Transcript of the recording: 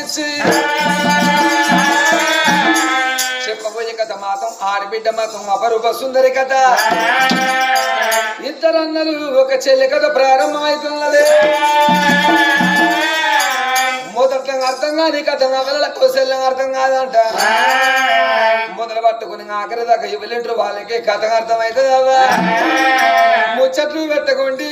ఇచ్చి చెప్పబోయే కథ మాత్రం ఆడబిడ్డ మాత్రం అపరూప సుందరి కథ. ఇద్దరన్నలు ఒక చెల్లి కథ ప్రారంభమవుతున్నది. మొదట్లో అర్థం కాని కథ నవల కౌశల్యం అర్థం కాదంట. మొదలు పట్టుకుని ఆఖరి దాకా ఇవ్వలేంటారు వాళ్ళకి కథ అర్థమవుతుందా. ముచ్చట్లు పెట్టకండి